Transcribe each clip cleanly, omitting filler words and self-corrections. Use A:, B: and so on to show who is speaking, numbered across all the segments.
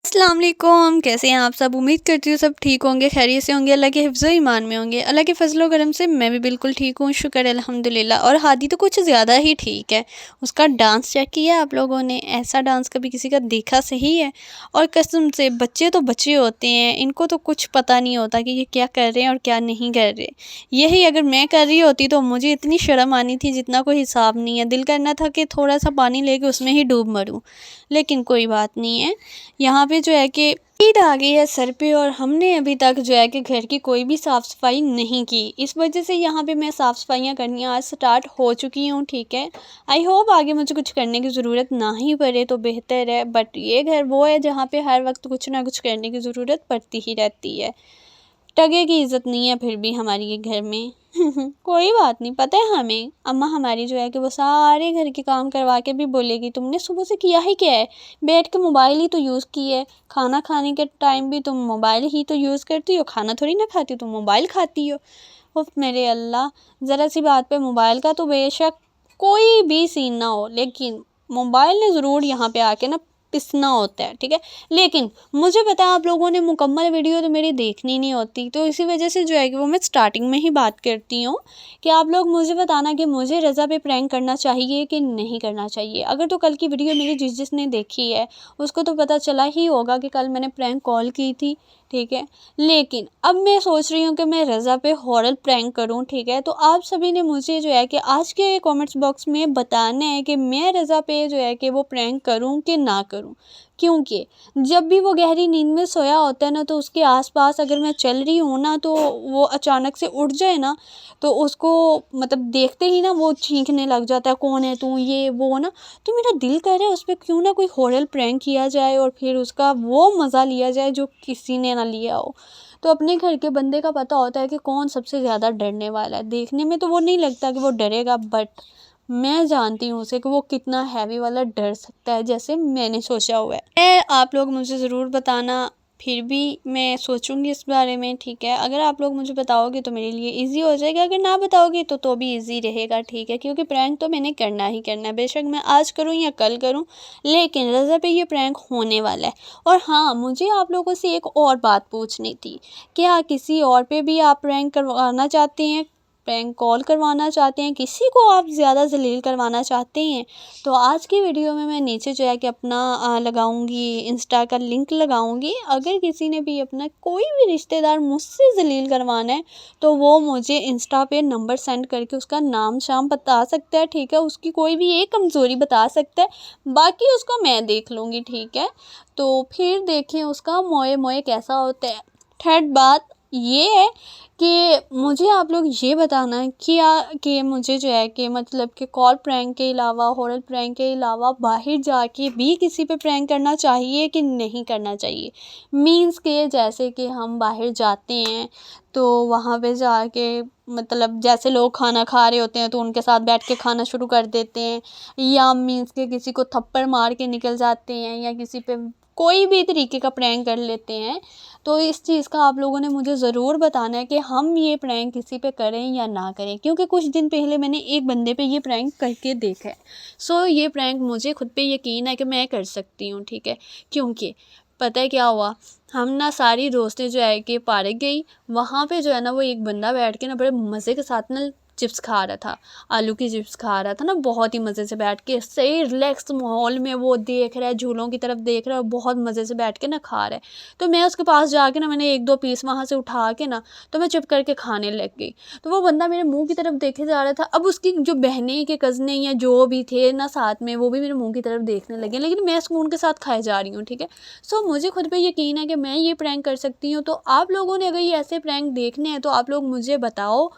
A: अस्सलाम वालेकुम, कैसे हैं आप सब। उम्मीद करती हूँ सब ठीक होंगे, खैरियत से होंगे, अल्लाह के हिफ्ज़ व ईमान में होंगे। अल्लाह के फजल व करम से मैं भी बिल्कुल ठीक हूँ, शुक्र है अल्हम्दुलिल्लाह। और हादी तो कुछ ज़्यादा ही ठीक है। उसका डांस चेक किया आप लोगों ने, ऐसा डांस कभी किसी का देखा सही है। और कसम से बच्चे तो बच्चे होते हैं, इनको तो कुछ पता नहीं होता कि ये क्या कर रहे हैं और क्या नहीं कर रहे। यही अगर मैं कर रही होती तो मुझे इतनी शर्म आनी थी जितना कोई हिसाब नहीं है। दिल करना था कि थोड़ा सा पानी लेके उसमें ही डूब मरूँ, लेकिन कोई बात नहीं है। यहाँ पे जो है कि ईद आ गई है सर पे और हमने अभी तक जो है कि घर की कोई भी साफ़ सफाई नहीं की। इस वजह से यहाँ पे मैं साफ़ सफाइयाँ करनी आज स्टार्ट हो चुकी हूँ, ठीक है। आई होप आगे मुझे कुछ करने की ज़रूरत ना ही पड़े तो बेहतर है, बट ये घर वो है जहाँ पे हर वक्त कुछ ना कुछ करने की ज़रूरत पड़ती ही रहती है। टगे की इज़्ज़त नहीं है फिर भी हमारी ये घर में। कोई बात नहीं, पता है हमें अम्मा हमारी जो है कि वो सारे घर के काम करवा के भी बोलेगी तुमने सुबह से किया ही क्या है, बैठ के मोबाइल ही तो यूज़ की है। खाना खाने के टाइम भी तुम मोबाइल ही तो यूज़ करती हो, खाना थोड़ी ना खाती हो, तुम मोबाइल खाती हो। उफ मेरे अल्लाह, ज़रा सी बात पे मोबाइल का तो बेशक कोई भी सीन ना हो, लेकिन मोबाइल ने ज़रूर यहाँ पे आके ना पिसना होता है, ठीक है। लेकिन मुझे पता है आप लोगों ने मुकम्मल वीडियो तो मेरी देखनी नहीं होती, तो इसी वजह से जो है कि वो मैं स्टार्टिंग में ही बात करती हूँ कि आप लोग मुझे बताना कि मुझे रज़ा पे प्रैंक करना चाहिए कि नहीं करना चाहिए। अगर तो कल की वीडियो मेरी जिसने देखी है उसको तो पता चला ही होगा कि कल मैंने प्रैंक कॉल की थी, ठीक है। लेकिन अब मैं सोच रही हूँ कि मैं रज़ा पे हॉरर प्रैंक करूँ, ठीक है। तो आप सभी ने मुझे जो है कि आज के कमेंट्स बॉक्स में बताना है कि मैं रज़ा पे जो है कि वो प्रैंक करूँ कि ना करूँ। क्योंकि जब भी वो गहरी नींद में सोया होता है ना, तो उसके आसपास अगर मैं चल रही हूँ ना, तो वो अचानक से उठ जाए ना, तो उसको मतलब देखते ही ना वो चीखने लग जाता है, कौन है तू, ये वो ना। तो मेरा दिल कर रहा है उस पर क्यों ना कोई हॉरर प्रैंक किया जाए और फिर उसका वो मज़ा लिया जाए जो किसी ने ना लिया हो। तो अपने घर के बंदे का पता होता है कि कौन सबसे ज़्यादा डरने वाला है। देखने में तो वो नहीं लगता कि वो डरेगा, बट मैं जानती हूँ उसे कि वो कितना हैवी वाला डर सकता है, जैसे मैंने सोचा हुआ है। आप लोग मुझे ज़रूर बताना, फिर भी मैं सोचूंगी इस बारे में, ठीक है। अगर आप लोग मुझे बताओगे तो मेरे लिए इजी हो जाएगा, अगर ना बताओगे तो भी इजी रहेगा, ठीक है। क्योंकि प्रैंक तो मैंने करना ही करना है, बेशक मैं आज करूँ या कल करूँ, लेकिन रज़ा पे ये प्रैंक होने वाला है। और हाँ, मुझे आप लोगों से एक और बात पूछनी थी, क्या किसी और पे भी आप प्रैंक करवाना चाहते हैं, प्रैंक कॉल करवाना चाहते हैं, किसी को आप ज़्यादा ज़लील करवाना चाहते हैं, तो आज की वीडियो में मैं नीचे जो है कि अपना लगाऊंगी, इंस्टा का लिंक लगाऊंगी। अगर किसी ने भी अपना कोई भी रिश्तेदार मुझसे ज़लील करवाना है तो वो मुझे इंस्टा पे नंबर सेंड करके उसका नाम शाम बता सकता है, ठीक है। उसकी कोई भी एक कमज़ोरी बता सकता है, बाकी उसको मैं देख लूँगी, ठीक है। तो फिर देखें उसका मोए मोए कैसा होता है। थर्ड बात ये है कि मुझे आप लोग ये बताना है कि मुझे जो है कि मतलब कि कॉल प्रैंक के अलावा, हॉरर प्रैंक के अलावा बाहर जाके भी किसी पे प्रैंक करना चाहिए कि नहीं करना चाहिए। मीन्स के जैसे कि हम बाहर जाते हैं तो वहाँ पे जाके मतलब जैसे लोग खाना खा रहे होते हैं तो उनके साथ बैठ के खाना शुरू कर देते हैं, या मीन्स के किसी को थप्पड़ मार के निकल जाते हैं, या किसी पे कोई भी तरीके का प्रैंक कर लेते हैं। तो इस चीज़ का आप लोगों ने मुझे ज़रूर बताना है कि हम ये प्रैंक किसी पे करें या ना करें, क्योंकि कुछ दिन पहले मैंने एक बंदे पे ये प्रैंक करके देखा है। सो ये प्रैंक मुझे खुद पे यकीन है कि मैं कर सकती हूँ, ठीक है। क्योंकि पता है क्या हुआ, हम ना सारी दोस्तें जो है कि पार्क गई, वहाँ पे जो है ना वो एक बंदा बैठ के ना बड़े मज़े के साथ ना चिप्स खा रहा था, आलू की चिप्स खा रहा था ना, बहुत ही मज़े से बैठ के सही रिलैक्स माहौल में वो देख रहा है, झूलों की तरफ देख रहा है और बहुत मज़े से बैठ के ना खा रहा है। तो मैं उसके पास जाके ना मैंने एक दो पीस वहाँ से उठा के ना तो मैं चुप करके खाने लग गई। तो वो बंदा मेरे मुंह की तरफ देखे जा रहा था। अब उसकी जो बहनें के कज़नें या जो भी थे ना साथ में, वो भी मेरे मुंह की तरफ देखने लगे, लेकिन मैं सुकून के साथ खाए जा रही हूँ, ठीक है। सो मुझे खुद पे यकीन है कि मैं ये प्रैंक कर सकती हूँ। तो आप लोगों ने अगर ये ऐसे प्रैंक देखने हैं तो आप लोग मुझे बताओ,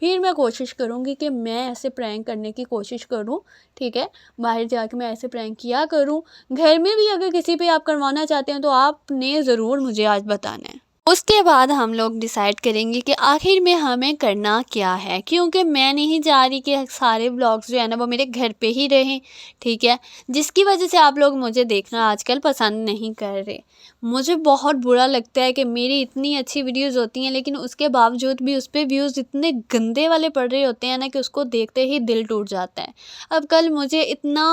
A: फिर मैं कोशिश करूँगी कि मैं ऐसे प्रैंक करने की कोशिश करूँ, ठीक है। बाहर जाके मैं ऐसे प्रैंक किया करूँ। घर में भी अगर किसी पे आप करवाना चाहते हैं तो आपने ज़रूर मुझे आज बताना है। उसके बाद हम लोग डिसाइड करेंगे कि आखिर में हमें करना क्या है, क्योंकि मैं नहीं चाह रही कि सारे व्लॉग्स जो है ना वो मेरे घर पे ही रहें, ठीक है। जिसकी वजह से आप लोग मुझे देखना आजकल पसंद नहीं कर रहे। मुझे बहुत बुरा लगता है कि मेरी इतनी अच्छी वीडियोस होती हैं लेकिन उसके बावजूद भी उस पर व्यूज़ इतने गंदे वाले पड़ रहे होते हैं ना कि उसको देखते ही दिल टूट जाता है। अब कल मुझे इतना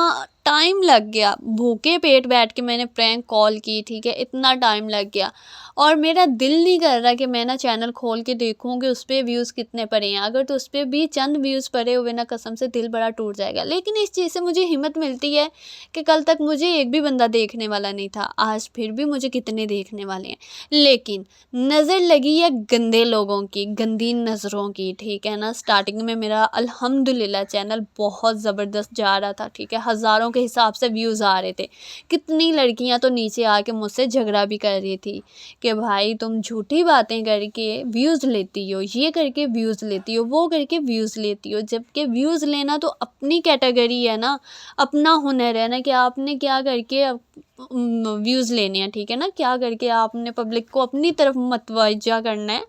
A: टाइम लग गया, भूखे पेट बैठ के मैंने प्रैंक कॉल की, ठीक है, इतना टाइम लग गया। और मेरा दिल नहीं कर रहा कि मैं ना चैनल खोल के देखूँ कि उस पर व्यूज़ कितने पड़े हैं। अगर तो उस पर भी चंद व्यूज़ पड़े हुए ना, कसम से दिल बड़ा टूट जाएगा। लेकिन इस चीज़ से मुझे हिम्मत मिलती है कि कल तक मुझे एक भी बंदा देखने वाला नहीं था, आज फिर भी मुझे कितने देखने वाले हैं। लेकिन नज़र लगी है गंदे लोगों की, गंदी नज़रों की, ठीक है ना। स्टार्टिंग में मेरा अल्हम्दुलिल्लाह चैनल बहुत ज़बरदस्त जा रहा था, ठीक है, हज़ारों के हिसाब से व्यूज़ आ रहे थे। कितनी लड़कियां तो नीचे आके मुझसे झगड़ा भी कर रही थी कि भाई तुम झूठी बातें करके व्यूज़ लेती हो, ये करके व्यूज़ लेती हो, वो करके व्यूज़ लेती हो। जबकि व्यूज़ लेना तो अपनी कैटेगरी है ना, अपना हुनर है ना, कि आपने क्या करके व्यूज़ लेने हैं, ठीक है ना, क्या करके आपने पब्लिक को अपनी तरफ मतवज्जा करना है।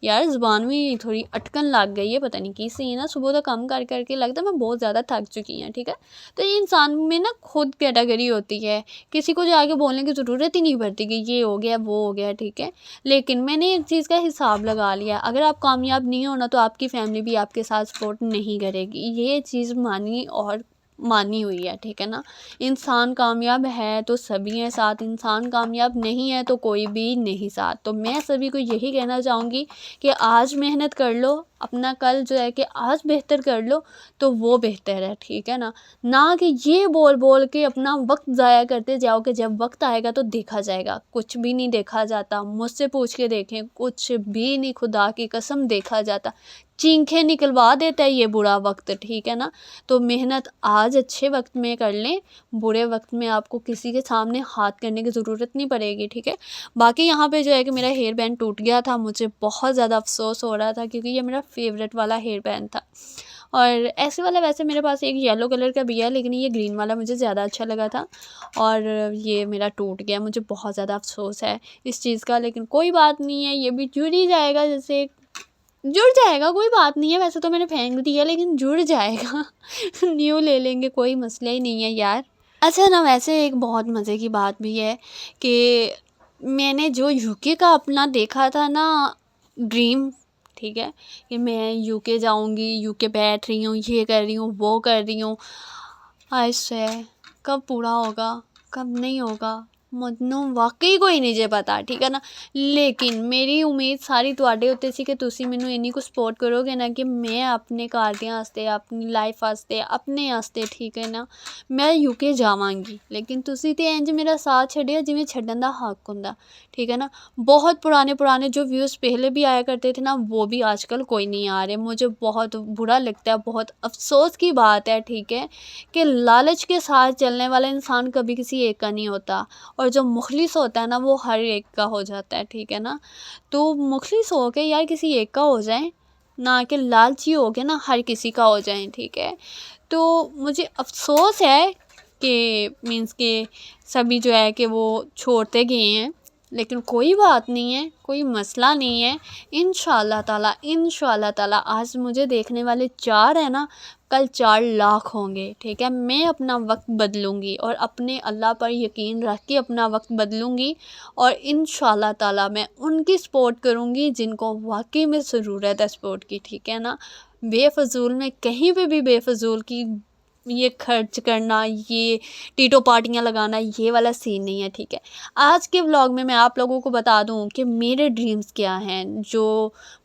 A: यार ज़ुबान में थोड़ी अटकन लग गई है, पता नहीं किस है ना, सुबह तो काम कर करके लगता है मैं बहुत ज़्यादा थक चुकी हूँ, ठीक है। तो ये इंसान में ना खुद कैटेगरी होती है, किसी को जाके बोलने की ज़रूरत ही नहीं पड़ती कि ये हो गया वो हो गया, ठीक है। लेकिन मैंने एक चीज़ का हिसाब लगा लिया, अगर आप कामयाब नहीं हो ना तो आपकी फैमिली भी आपके साथ सपोर्ट नहीं करेगी। ये चीज़ मानी और मानी हुई है, ठीक है ना। इंसान कामयाब है तो सभी हैं साथ, इंसान कामयाब नहीं है तो कोई भी नहीं साथ। तो मैं सभी को यही कहना चाहूँगी कि आज मेहनत कर लो, अपना कल जो है कि आज बेहतर कर लो तो वो बेहतर है, ठीक है ना। ना कि ये बोल बोल के अपना वक्त ज़ाया करते जाओ कि जब वक्त आएगा तो देखा जाएगा। कुछ भी नहीं देखा जाता, मुझसे पूछ के देखें, कुछ भी नहीं, खुदा की कसम देखा जाता। चीखें निकलवा देता है ये बुरा वक्त, ठीक है ना। तो मेहनत आज अच्छे वक्त में कर लें, बुरे वक्त में आपको किसी के सामने हाथ करने की ज़रूरत नहीं पड़ेगी, ठीक है। बाकी यहाँ पे जो है कि मेरा हेयर बैंड टूट गया था, मुझे बहुत ज़्यादा अफसोस हो रहा था क्योंकि ये मेरा फेवरेट वाला हेयर बैंड था। और ऐसे वाला वैसे मेरे पास एक येलो कलर का भी है, लेकिन ये ग्रीन वाला मुझे ज़्यादा अच्छा लगा था और ये मेरा टूट गया। मुझे बहुत ज़्यादा अफसोस है इस चीज़ का, लेकिन कोई बात नहीं है, ये भी जुड़ ही जाएगा, जैसे जुड़ जाएगा, कोई बात नहीं है। वैसे तो मैंने फेंक दिया लेकिन जुड़ जाएगा न्यू ले लेंगे, कोई मसला ही नहीं है यार। अच्छा ना, वैसे एक बहुत मज़े की बात भी है कि मैंने जो यूके का अपना देखा था ना ड्रीम, ठीक है, कि मैं यूके जाऊंगी, यूके बैठ रही हूँ, ये कर रही हूँ, वो कर रही हूँ, आज से कब पूरा होगा कब नहीं होगा ਮੈਨੂੰ वाकई कोई नहीं जे पता, ठीक है ना। लेकिन मेरी उम्मीद सारी ਤੁਹਾਡੇ ਉੱਤੇ ਸੀ कि ਤੁਸੀਂ ਮੈਨੂੰ ਇੰਨੀ ਕੁ ਸਪੋਰਟ ਕਰੋਗੇ ਨਾ कि मैं अपने ਘਰਦਿਆਂ ਵਾਸਤੇ, अपनी लाइफ वास्ते, अपने वास्ते, ठीक है ना, मैं यूके जावांगी। लेकिन ਤੁਸੀਂ ਤੇ ਇੰਜ मेरा साथ ਛੱਡਿਆ ਜਿਵੇਂ ਛੱਡਣ ਦਾ हक ਹੁੰਦਾ, ठीक है ना। बहुत पुराने जो व्यूज़ पहले भी आया करते थे ना, वो भी आजकल कोई नहीं आ रहे। मुझे बहुत बुरा लगता है, बहुत अफसोस की बात है, ठीक है, कि लालच के साथ चलने वाला इंसान कभी किसी एक का नहीं होता और जो मुखलिस होता है ना वो हर एक का हो जाता है, ठीक है ना। तो मुखलिस हो के यार किसी एक का हो जाए, ना कि लालची हो के ना हर किसी का हो जाए, ठीक है। तो मुझे अफसोस है कि मीन्स के सभी जो है कि वो छोड़ते गए हैं, लेकिन कोई बात नहीं है, कोई मसला नहीं है। इंशाल्लाह ताला आज मुझे देखने वाले 4 हैं ना, कल 4 लाख होंगे, ठीक है। मैं अपना वक्त बदलूँगी और अपने अल्लाह पर यकीन रख के अपना वक्त बदलूँगी और इंशाल्लाह ताला मैं उनकी सपोर्ट करूँगी जिनको वाकई में ज़रूरत है सपोर्ट की, ठीक है ना। बेफजूल में कहीं पे भी बेफजूल की ये खर्च करना, ये टीटो पार्टियाँ लगाना, ये वाला सीन नहीं है, ठीक है। आज के व्लॉग में मैं आप लोगों को बता दूं कि मेरे ड्रीम्स क्या हैं जो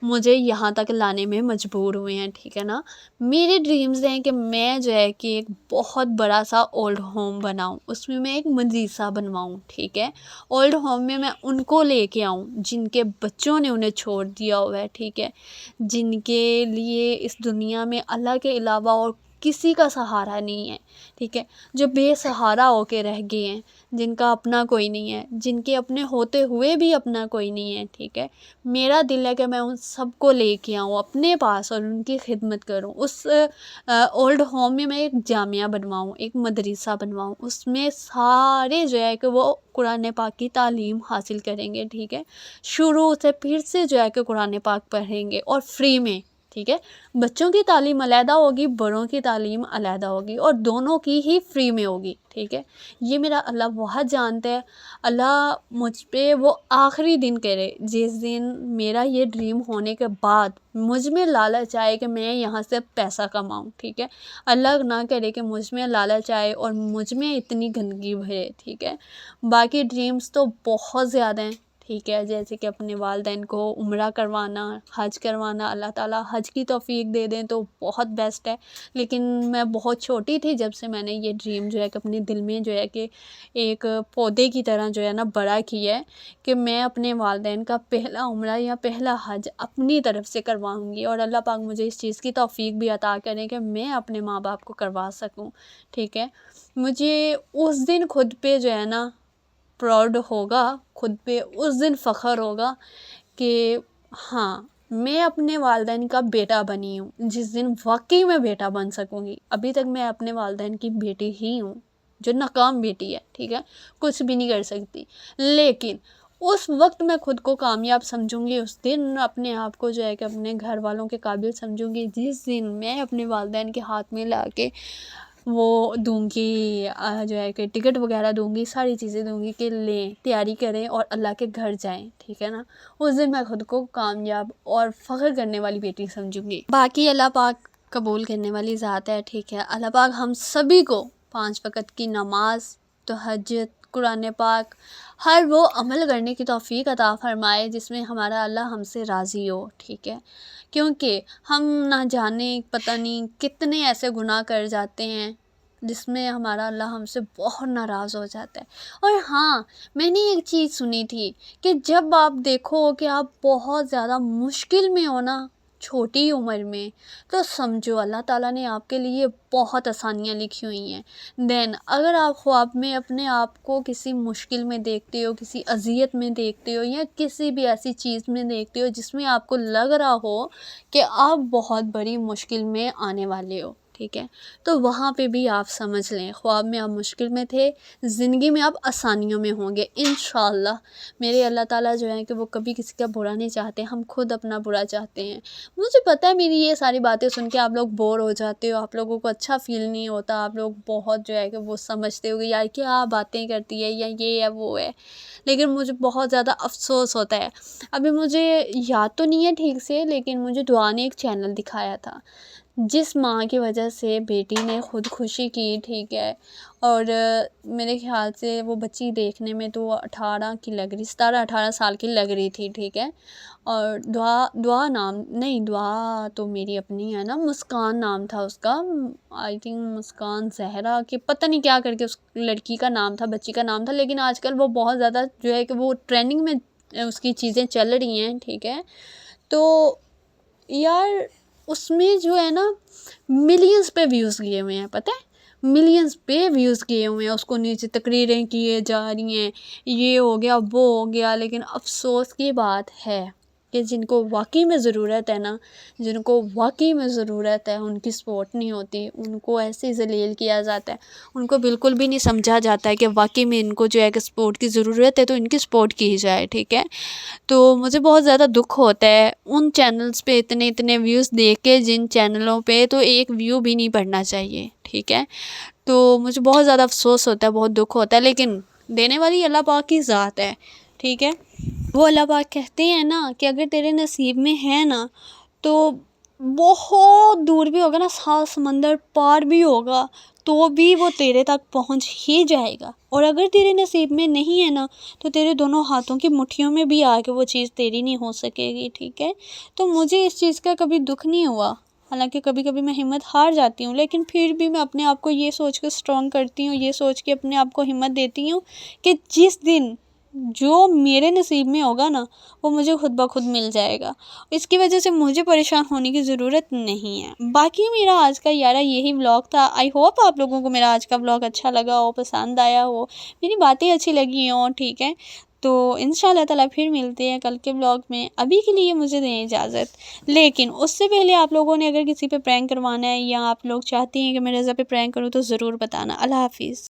A: मुझे यहाँ तक लाने में मजबूर हुए हैं, ठीक है ना। मेरे ड्रीम्स हैं कि मैं जो है कि एक बहुत बड़ा सा ओल्ड होम बनाऊं, उसमें मैं एक मदरसा बनवाऊं, ठीक है। ओल्ड होम में मैं उनको लेके आऊं जिनके बच्चों ने उन्हें छोड़ दिया हुआ है, ठीक है, जिनके लिए इस दुनिया में अल्लाह के अलावा और किसी का सहारा नहीं है, ठीक है, जो बेसहारा होके रह गए हैं, जिनका अपना कोई नहीं है, जिनके अपने होते हुए भी अपना कोई नहीं है, ठीक है। मेरा दिल है कि मैं उन सबको लेके आऊँ अपने पास और उनकी खिदमत करूँ। उस ओल्ड होम में मैं एक जामिया बनवाऊँ, एक मदरसा बनवाऊँ, उसमें सारे जो है कि वो कुरान पाक की तालीम हासिल करेंगे, ठीक है। शुरू से फिर से जो है कि कुरान पाक पढ़ेंगे और फ्री में, ठीक है। बच्चों की तालीम अलहदा होगी, बड़ों की तालीम अलहदा होगी, और दोनों की ही फ्री में होगी, ठीक है। ये मेरा अल्लाह बहुत जानता है। अल्लाह मुझ पे वो आखिरी दिन करे जिस दिन मेरा ये ड्रीम होने के बाद मुझ में लालच आए कि मैं यहाँ से पैसा कमाऊँ, ठीक है। अल्लाह ना करे कि मुझ में लालच आए और मुझ में इतनी गंदगी भरे, ठीक है। बाकी ड्रीम्स तो बहुत ज़्यादा हैं, ठीक है। जैसे कि अपने वालिदैन को उम्रा करवाना, हज करवाना, अल्लाह ताला हज की तौफीक दे दें तो बहुत बेस्ट है। लेकिन मैं बहुत छोटी थी जब से मैंने ये ड्रीम जो है कि अपने दिल में जो है कि एक पौधे की तरह जो है ना बड़ा किया है कि मैं अपने वालिदैन का पहला उम्रा या पहला हज अपनी तरफ से करवाऊँगी, और अल्लाह पाक मुझे इस चीज़ की तौफीक भी अता करें कि मैं अपने माँ बाप को करवा सकूँ, ठीक है। मुझे उस दिन खुद पे जो है ना प्राउड होगा, खुद पे उस दिन फ़ख्र होगा कि हाँ, मैं अपने वालिदैन का बेटा बनी हूँ, जिस दिन वाकई में बेटा बन सकूँगी। अभी तक मैं अपने वालिदैन की बेटी ही हूँ, जो नाकाम बेटी है, ठीक है, कुछ भी नहीं कर सकती। लेकिन उस वक्त मैं खुद को कामयाब समझूंगी, उस दिन अपने आप को जो है कि अपने घर वालों के काबिल समझूंगी, जिस दिन मैं अपने वालिदैन के हाथ में ला के वो दूंगी, जो है कि टिकट वगैरह दूंगी, सारी चीज़ें दूंगी कि लें, तैयारी करें और अल्लाह के घर जाएं, ठीक है ना। उस दिन मैं खुद को कामयाब और फ़ख्र करने वाली बेटी समझूंगी। बाकी अल्लाह पाक कबूल करने वाली ज़ात है, ठीक है। अल्लाह पाक हम सभी को 5 वक़्त की नमाज, तहज्जुद, कुरान पाक, हर वो अमल करने की तौफीक अता फ़रमाए जिसमें हमारा अल्लाह हमसे राज़ी हो, ठीक है। क्योंकि हम ना जाने पता नहीं कितने ऐसे गुनाह कर जाते हैं जिसमें हमारा अल्लाह हमसे बहुत नाराज़ हो जाता है। और हाँ, मैंने एक चीज़ सुनी थी कि जब आप देखो कि आप बहुत ज़्यादा मुश्किल में हो ना छोटी उम्र में, तो समझो अल्लाह ताला ने आपके लिए बहुत आसानियाँ लिखी हुई हैं। देन अगर आप ख्वाब में अपने आप को किसी मुश्किल में देखते हो, किसी अज़ियत में देखते हो, या किसी भी ऐसी चीज़ में देखते हो जिसमें आपको लग रहा हो कि आप बहुत बड़ी मुश्किल में आने वाले हो, ठीक है, तो वहाँ पे भी आप समझ लें ख्वाब में आप मुश्किल में थे, ज़िंदगी में आप आसानियों में होंगे इंशाअल्लाह। मेरे अल्लाह ताला जो है कि वो कभी किसी का बुरा नहीं चाहते, हम खुद अपना बुरा चाहते हैं। मुझे पता है मेरी ये सारी बातें सुन के आप लोग बोर हो जाते हो, आप लोगों को अच्छा फ़ील नहीं होता, आप लोग बहुत जो है कि वो समझते हो कि यार क्या बातें करती है, या ये है वो है। लेकिन मुझे बहुत ज़्यादा अफ़सोस होता है। अभी मुझे याद तो नहीं है ठीक से, लेकिन मुझे दुआ ने एक चैनल दिखाया था जिस माँ की वजह से बेटी ने ख़ुदकुशी की, ठीक है। और मेरे ख़्याल से वो बच्ची देखने में तो 18 की लग रही, 17-18 साल की लग रही थी, ठीक है। और दुआ नाम नहीं, दुआ तो मेरी अपनी है ना, मुस्कान नाम था उसका, आई थिंक मुस्कान ज़हरा के पता नहीं क्या करके उस लड़की का नाम था, बच्ची का नाम था। लेकिन आजकल वो बहुत ज़्यादा जो है कि वो ट्रेंडिंग में उसकी चीज़ें चल रही हैं, ठीक है। तो यार उसमें जो है ना मिलियंस पे व्यूज़ किए हुए हैं, पता है, मिलियंस पे व्यूज़ किए हुए हैं। उसको नीचे तकरीरें किए जा रही हैं, ये हो गया वो हो गया। लेकिन अफ़सोस की बात है कि जिनको वाकई में ज़रूरत है ना, जिनको वाकई में ज़रूरत है, उनकी सपोर्ट नहीं होती, उनको ऐसे ज़लील किया जाता है, उनको बिल्कुल भी नहीं समझा जाता है कि वाकई में इनको जो है कि सपोर्ट की ज़रूरत है तो इनकी सपोर्ट की जाए, ठीक है। तो मुझे बहुत ज़्यादा दुख होता है उन चैनल्स पे इतने इतने व्यूज़ देख के, जिन चैनलों पे तो एक व्यू भी नहीं पड़ना चाहिए, ठीक है। तो मुझे बहुत ज़्यादा अफ़सोस होता है, बहुत दुख होता है। लेकिन देने वाली अल्लाह पाक की ज़ात है, ठीक है। वो अल्लाह पाक कहते हैं ना कि अगर तेरे नसीब में है ना तो बहुत दूर भी होगा ना, 7 समंदर पार भी होगा तो भी वो तेरे तक पहुंच ही जाएगा। और अगर तेरे नसीब में नहीं है ना तो तेरे दोनों हाथों की मुट्ठियों में भी आके वो चीज़ तेरी नहीं हो सकेगी, ठीक है। तो मुझे इस चीज़ का कभी दुख नहीं हुआ, हालांकि कभी कभी मैं हिम्मत हार जाती हूँ, लेकिन फिर भी मैं अपने आप को ये सोच कर स्ट्रॉन्ग करती हूँ, ये सोच के अपने आप को हिम्मत देती हूँ कि जिस दिन जो मेरे नसीब में होगा ना वो मुझे खुद ब खुद मिल जाएगा। इसकी वजह से मुझे परेशान होने की ज़रूरत नहीं है। बाकी मेरा आज का यारा यही व्लॉग था। आई होप आप लोगों को मेरा आज का व्लॉग अच्छा लगा हो, पसंद आया हो, मेरी बातें अच्छी लगी हों, ठीक है। तो इंशाल्लाह ताला फिर मिलते हैं कल के व्लॉग में। अभी के लिए मुझे दें इजाज़त, लेकिन उससे पहले आप लोगों ने अगर किसी पे प्रैंक करवाना है या आप लोग चाहती हैं कि मैं रज़ा पे प्रैंक करूँ तो ज़रूर बताना। अल्लाह हाफ़िज़।